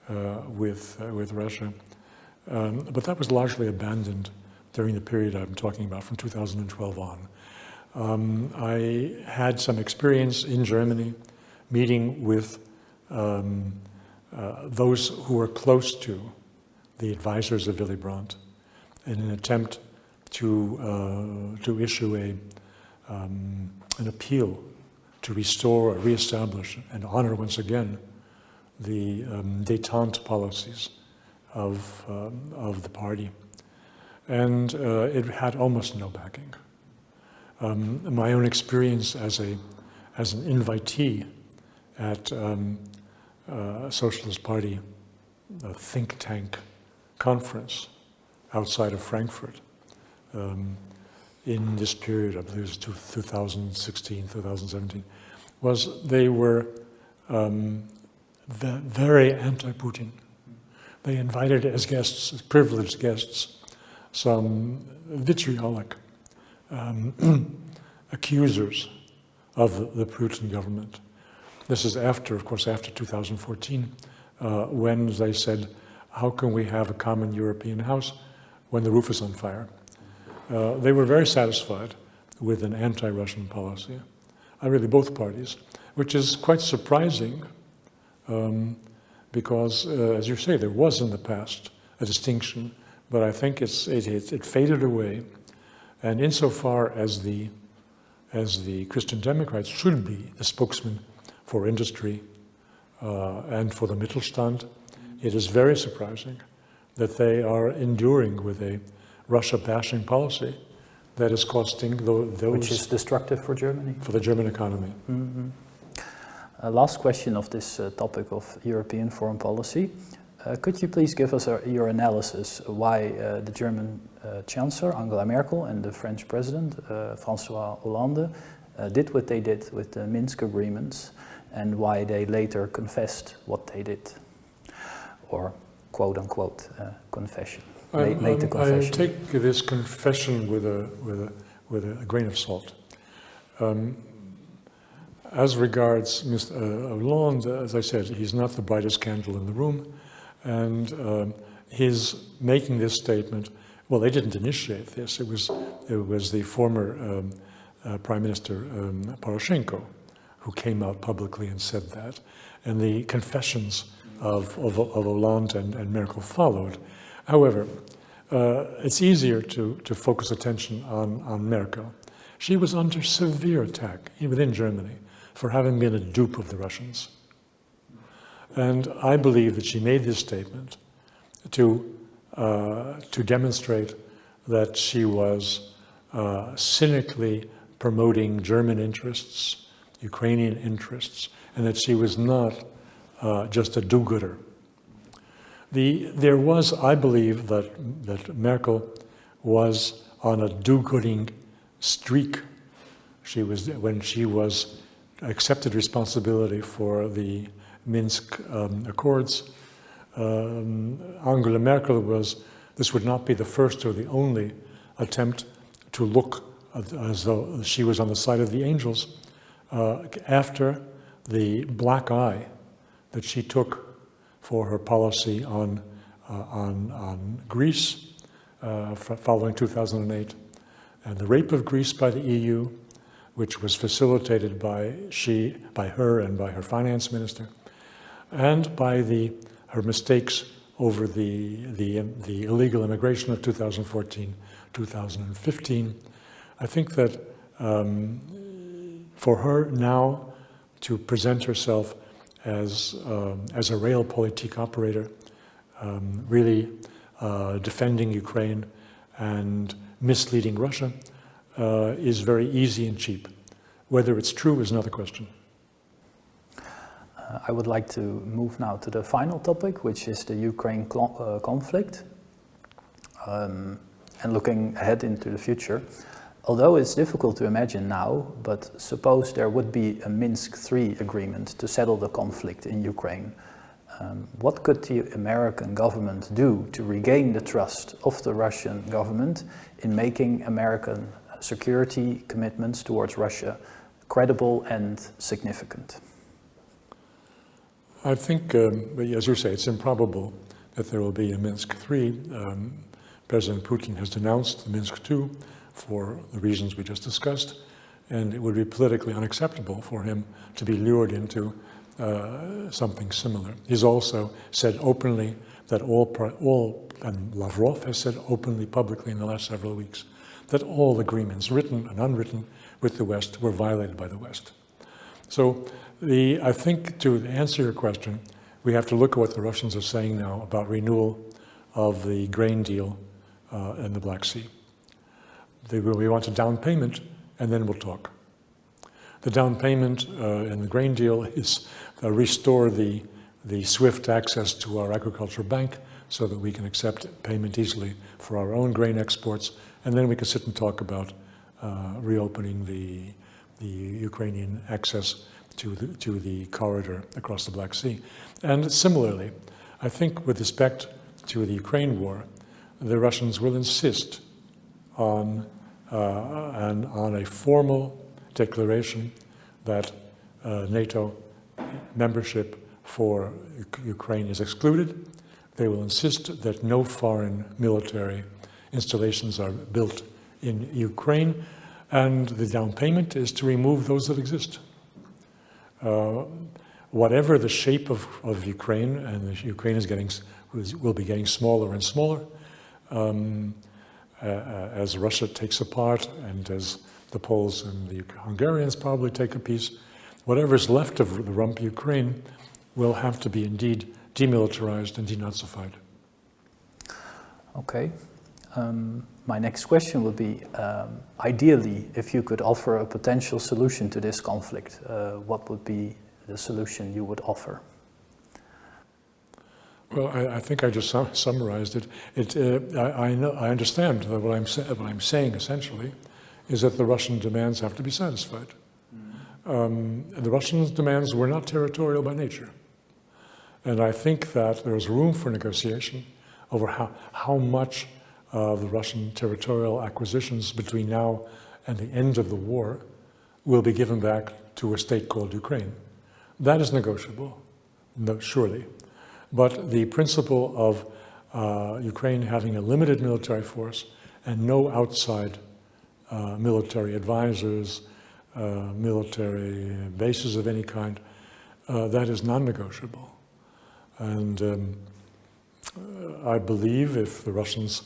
with Russia. But that was largely abandoned during the period I'm talking about, from 2012 on. I had some experience in Germany meeting with those who were close to the advisors of Willy Brandt in an attempt to issue an appeal to restore or reestablish and honor once again the détente policies of the party. And it had almost no backing. My own experience as an invitee at a Socialist Party think tank conference outside of Frankfurt in this period, I believe it was 2016, 2017, was they were very anti-Putin. They invited as guests, as privileged guests, some vitriolic accusers of the Putin government. This is after, of course, after 2014, when they said, how can we have a common European house when the roof is on fire? They were very satisfied with an anti-Russian policy. Really both parties, which is quite surprising because, as you say, there was in the past a distinction, but I think it faded away. And insofar as the Christian Democrats should be the spokesman for industry and for the Mittelstand, it is very surprising that they are enduring with a Russia-bashing policy that is costing those... Which is destructive for Germany. For the German economy. Mm-hmm. Last question of this topic of European foreign policy. Could you please give us your analysis why the German Chancellor, Angela Merkel, and the French President, François Hollande, did what they did with the Minsk agreements, and why they later confessed what they did? Or quote-unquote confession. Made the confession. I take this confession with a grain of salt. As regards Mr. Hollande, as I said, he's not the brightest candle in the room, and his making this statement, well, they didn't initiate this. It was the former Prime Minister Poroshenko who came out publicly and said that, and the confessions of Hollande and Merkel followed. However, it's easier to focus attention on Merkel. She was under severe attack within Germany for having been a dupe of the Russians. And I believe that she made this statement to demonstrate that she was cynically promoting German interests, Ukrainian interests, and that she was not just a do-gooder. There was, I believe, that Merkel was on a do-gooding streak. When she was accepted responsibility for the Minsk Accords. Angela Merkel this would not be the first or the only attempt to look as though she was on the side of the angels after the black eye that she took for her policy on Greece following 2008, and the rape of Greece by the EU, which was facilitated by her and by her finance minister, and by her mistakes over the illegal immigration of 2014, 2015. I think that for her now to present herself as a realpolitik operator, really defending Ukraine and misleading Russia, is very easy and cheap. Whether it's true is another question. I would like to move now to the final topic, which is the Ukraine conflict, and looking ahead into the future. Although it's difficult to imagine now, but suppose there would be a Minsk III agreement to settle the conflict in Ukraine. What could the American government do to regain the trust of the Russian government in making American security commitments towards Russia credible and significant? I think, as you say, it's improbable that there will be a Minsk III. President Putin has denounced the Minsk II for the reasons we just discussed, and it would be politically unacceptable for him to be lured into something similar. He's also said openly that and Lavrov has said openly, publicly in the last several weeks, that all agreements, written and unwritten, with the West were violated by the West. So I think to answer your question, we have to look at what the Russians are saying now about renewal of the grain deal in the Black Sea. We want a down payment, and then we'll talk. The down payment in the grain deal is restore the swift access to our agricultural bank so that we can accept payment easily for our own grain exports, and then we can sit and talk about reopening the Ukrainian access to the corridor across the Black Sea. And similarly, I think with respect to the Ukraine war, the Russians will insist on a formal declaration that NATO membership for Ukraine is excluded. They will insist that no foreign military installations are built in Ukraine, and the down payment is to remove those that exist. Whatever the shape of Ukraine, and Ukraine will be getting smaller and smaller as Russia takes apart and as the Poles and the Hungarians probably take a piece, whatever is left of the rump Ukraine will have to be indeed demilitarized and denazified. Okay. My next question would be, ideally, if you could offer a potential solution to this conflict, what would be the solution you would offer? Well, I think I just summarized it. I understand that what I'm saying essentially is that the Russian demands have to be satisfied. The Russian demands were not territorial by nature. And I think that there is room for negotiation over how much the Russian territorial acquisitions between now and the end of the war will be given back to a state called Ukraine. That is negotiable, surely. But the principle of Ukraine having a limited military force and no outside military advisors, military bases of any kind, that is non-negotiable. And I believe if the Russians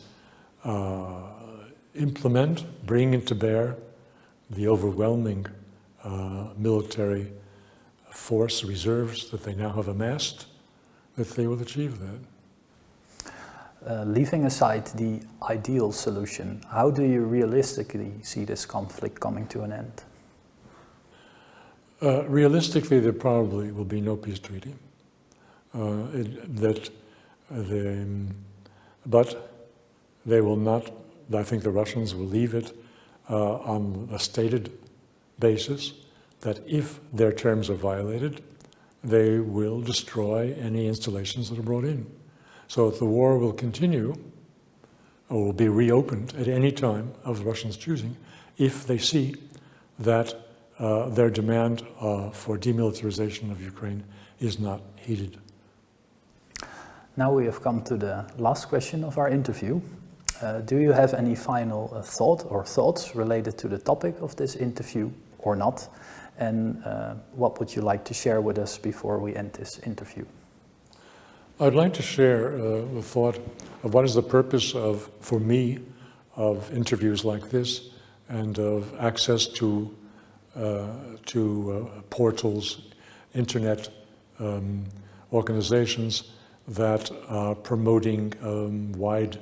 bring into bear the overwhelming military force reserves that they now have amassed, that they will achieve that. Leaving aside the ideal solution, how do you realistically see this conflict coming to an end? Realistically, there probably will be no peace treaty. But they will not, I think the Russians will leave it on a stated basis that if their terms are violated, they will destroy any installations that are brought in. So if the war will continue, or will be reopened at any time of the Russians' choosing, if they see that their demand for demilitarization of Ukraine is not heeded. Now we have come to the last question of our interview. Do you have any final thought or thoughts related to the topic of this interview or not? And what would you like to share with us before we end this interview? I'd like to share the thought of what is the purpose for me, of interviews like this and of access to portals, internet organizations that are promoting wide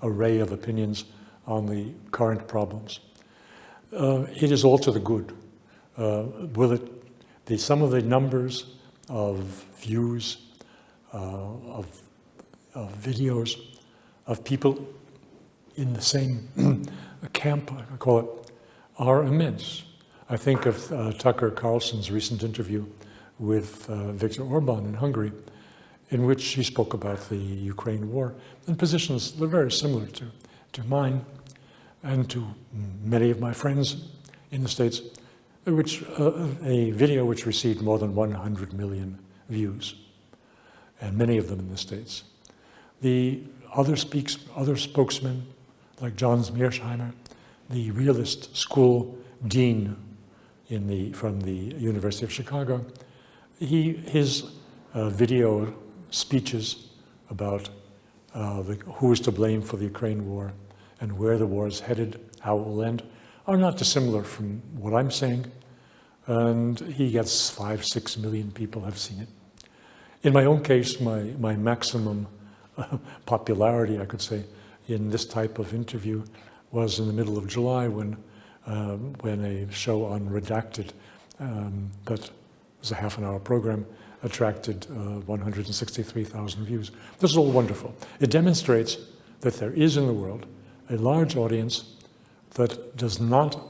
array of opinions on the current problems. It is all to the good. Some of the numbers of views, of videos, of people in the same camp, I call it, are immense. I think of Tucker Carlson's recent interview with Viktor Orban in Hungary, in which he spoke about the Ukraine war, and positions that are very similar to mine and to many of my friends in the States, a video which received more than 100 million views, and many of them in the States. The other spokesmen, like John Mearsheimer, the realist school dean from the University of Chicago, his video speeches about who is to blame for the Ukraine war and where the war is headed, how it will end, are not dissimilar from what I'm saying. And he gets 5-6 million people have seen it. In my own case, my maximum popularity, I could say, in this type of interview was in the middle of July when a show on Redacted that was a half-an-hour program attracted 163,000 views. This is all wonderful. It demonstrates that there is in the world a large audience that does not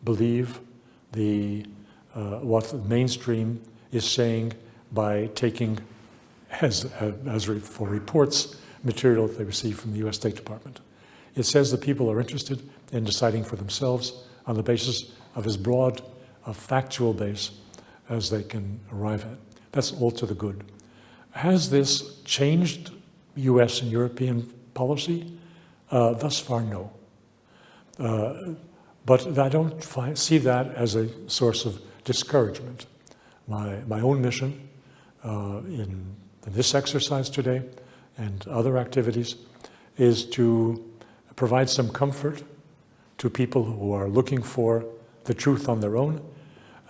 believe what the mainstream is saying by taking, as for reports, material that they receive from the US State Department. It says that people are interested in deciding for themselves on the basis of as broad a factual base as they can arrive at. That's all to the good. Has this changed US and European policy? Thus far, no. But I don't see that as a source of discouragement. My own mission in this exercise today and other activities is to provide some comfort to people who are looking for the truth on their own,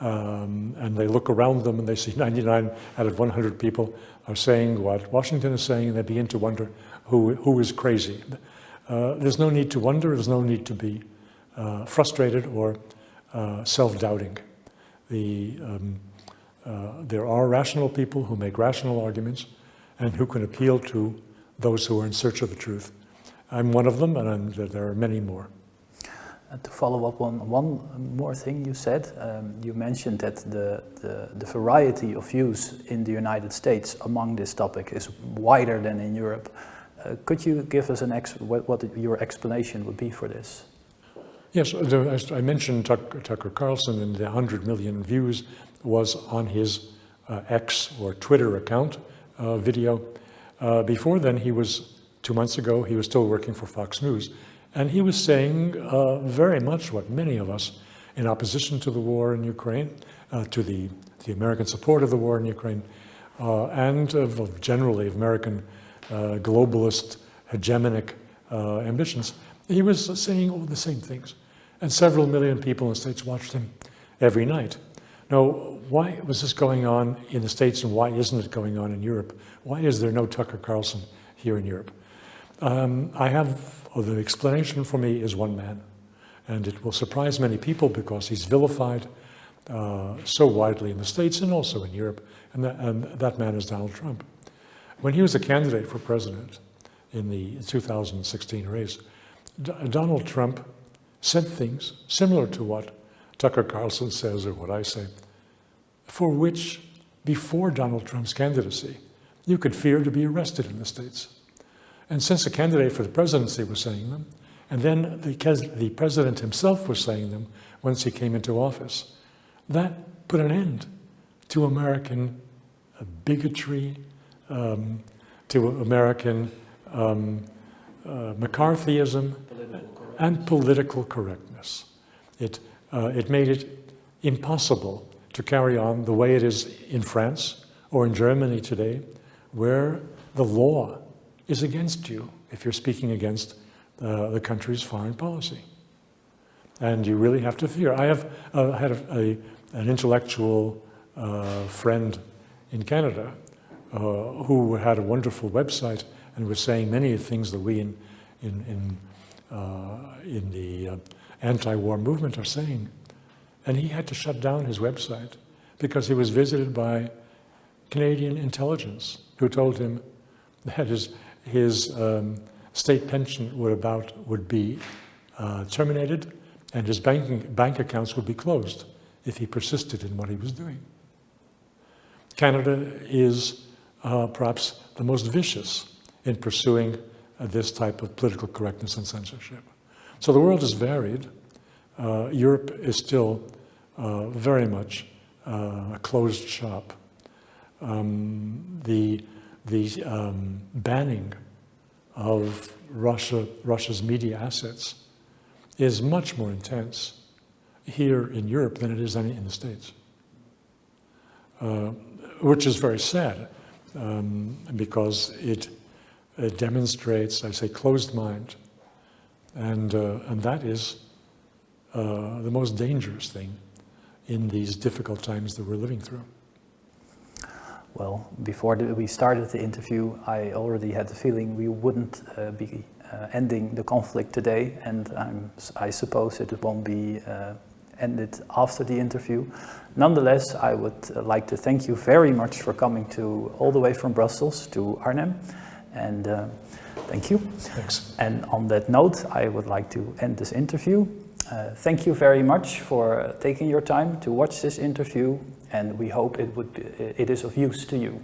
and they look around them and they see 99 out of 100 people are saying what Washington is saying, and they begin to wonder who is crazy. There's no need to wonder, there's no need to be frustrated or self-doubting. There are rational people who make rational arguments and who can appeal to those who are in search of the truth. I'm one of them, and there are many more. To follow up on one more thing you said, you mentioned that the variety of views in the United States among this topic is wider than in Europe. Could you give us what your explanation would be for this? Yes, as I mentioned Tucker Carlson, and the 100 million views was on his X or Twitter account video. Before then, 2 months ago, he was still working for Fox News. And he was saying very much what many of us in opposition to the war in Ukraine, to the American support of the war in Ukraine, and generally American globalist hegemonic ambitions, he was saying all the same things. And several million people in the States watched him every night. Now, why was this going on in the States and why isn't it going on in Europe? Why is there no Tucker Carlson here in Europe? The explanation for me is one man, and it will surprise many people because he's vilified so widely in the States and also in Europe, and that man is Donald Trump. When he was a candidate for president in the 2016 race, Donald Trump said things similar to what Tucker Carlson says or what I say, for which, before Donald Trump's candidacy, you could fear to be arrested in the States. And since the candidate for the presidency was saying them, and then the president himself was saying them once he came into office, that put an end to American bigotry, to American McCarthyism, and political correctness. It made it impossible to carry on the way it is in France or in Germany today, where the law is against you if you're speaking against the country's foreign policy. And you really have to fear. I have had an intellectual friend in Canada who had a wonderful website and was saying many things that we in the anti-war movement are saying. And he had to shut down his website because he was visited by Canadian intelligence who told him that his state pension would be terminated and his bank accounts would be closed if he persisted in what he was doing. Canada is perhaps the most vicious in pursuing this type of political correctness and censorship. So the world is varied. Europe is still very much a closed shop. the banning of Russia's media assets is much more intense here in Europe than it is in the States, which is very sad because it demonstrates, I say, closed mind, and that is the most dangerous thing in these difficult times that we're living through. Well, before we started the interview, I already had the feeling we wouldn't be ending the conflict today, and I suppose it won't be ended after the interview. Nonetheless, I would like to thank you very much for coming all the way from Brussels to Arnhem, and thank you. Thanks. And on that note, I would like to end this interview. Thank you very much for taking your time to watch this interview, and we hope it is of use to you.